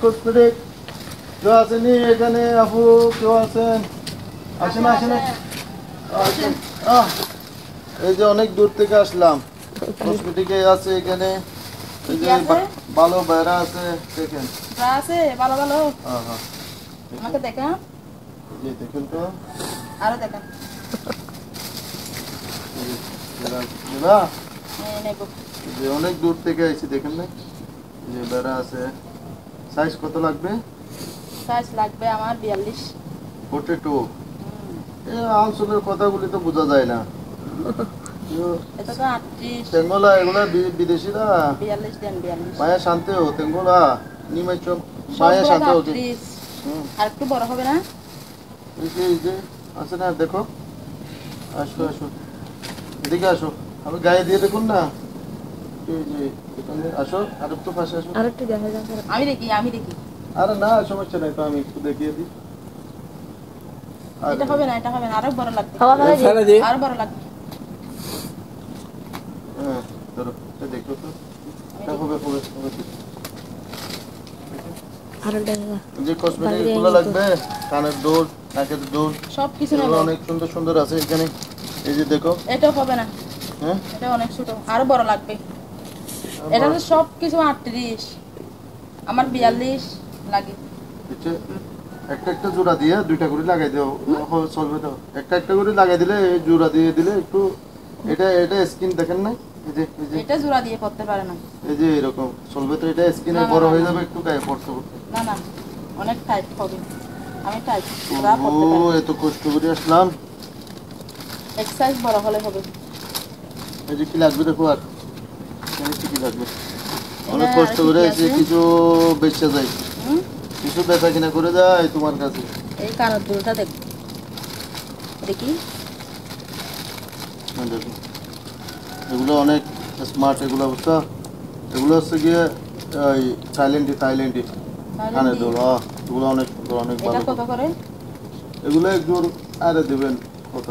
Cosmetic কেউ আসেনি এখানে? আপু কেউ আছেন? আসেন আসেন আসেন। এই যে অনেক দূর থেকে আসলাম। কসমেটিকে আছে এখানে। এই যে ভালো বাইরা আছে দেখেন। আছে ভালো ভালো। হ্যাঁ হ্যাঁ আমাকে দেখা। জি দেখুন তো। আরো দেখা। যে অনেক দূর থেকে আইছি দেখেন না, যে বেড়া আছে। সাইজ কত লাগবে? সাইজ লাগবে আমার 42। 42। এই অঞ্চলের কথাগুলি তো বোঝা যায় না। এটা তো 38। তেঙ্গোলা এগুলা বিদেশিরা। 42 দেন 42। মায়া শান্তি হো তেঙ্গোলা নিমে চপ মায়া শান্তি হো। আর একটু বড় হবে না? এই যে আছে না, দেখো। আসো আসো এদিকে আসো, আমি গায়ে দিয়ে দেখুন না। এই যে এখানে আসো, আর একটু পাশে আসো। আর একটু দেখা যাক। আমি দেখি। আরে না সমস্যা নাই, তো আমি একটু দেখিয়ে দিই। এটা হবে না আরো বড় লাগবে। আরো বড় লাগবে। হ্যাঁ ধরো এটা দেখো তো। এটা হবে হবে হবে। আরো দেখা। যে কসমেটিক গুলো লাগবে, কানের দুল, নাকের দুল, সব কিছু নেব। অনেক সুন্দর সুন্দর আছে এখানে। এই যে দেখো। এটা হবে না। হ্যাঁ এটা অনেক ছোট, আরো বড় লাগবে। এটা তো সব কিছু 38, আমার 42 লাগে। একটা একটা জোড়া দিয়ে দুইটা করে লাগাই দাও, চলবে তো। একটা একটা করে লাগাই দিলে, জোড়া দিয়ে দিলে একটু। এটা এটা স্কিন দেখেন না, এই যে এটা জোড়া দিয়ে করতে পারে না। এই যে এরকম চলবে তো। এটা স্কিনে বড় হয়ে যাবে একটু, গায়ে পড়তে পড়তে। না অনেক টাইট হবে। আমি টাইট ও এত কষ্ট করে আসলাম। এক সাইজ বড় হলে হবে। এই যে কি লাগবে দেখো, আর কি লাগবে। অনেক কষ্ট করে এসে কিছু বেচা যায়, কিছু বেচা কিনা করে যায় তোমার কাছে। এই কানের দুলটা দেখো, দেখি। দেখো এগুলো অনেক স্মার্ট, এগুলো বুঝছো। এগুলো হচ্ছে গিয়ে ওই থাইল্যান্ডি কানের দুল। এগুলো অনেক সুন্দর, অনেক ভালো। কত করে এগুলো একটু আরে দেবেন কত?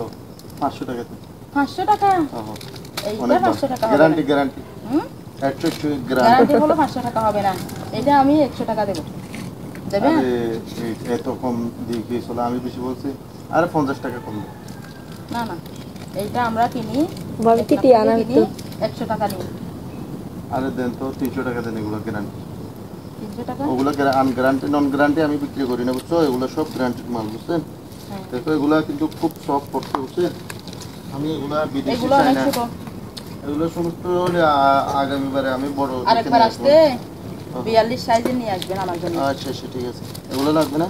500 টাকা। 500 টাকা? অনেক 500 টাকা গ্যারান্টি। গ্যারান্টি হলো 500 টাকা হবে না। এটা আমি 100 টাকা দেব। দেবে? এত কম দিয়ে কি চলে? আমি বেশি বলছি। আরে 50 টাকা কম। না এইটা আমরা কিনি 100 টাকা নিই। আরে দেন তো 300 টাকা দেন। এগুলো গ্যারান্টি। 300 টাকা? ওগুলো আনগ্যারান্টি নন গ্যারান্টি আমি বিক্রি করি না, বুঝছো। এগুলো সব গ্যারান্টিড মাল, বুঝছেন। দেখো এগুলা কিন্তু খুব সফট পড়ছে, বুঝছেন। আমি এগুলা বিদেশি চাই না। এগুলো সমস্ত আগামীবারে আমি বড় আরেকবার আসতে 42 সাইজে নিয়ে আসবেন আমার জন্য। আচ্ছা ঠিক আছে। এগুলো লাগবে না।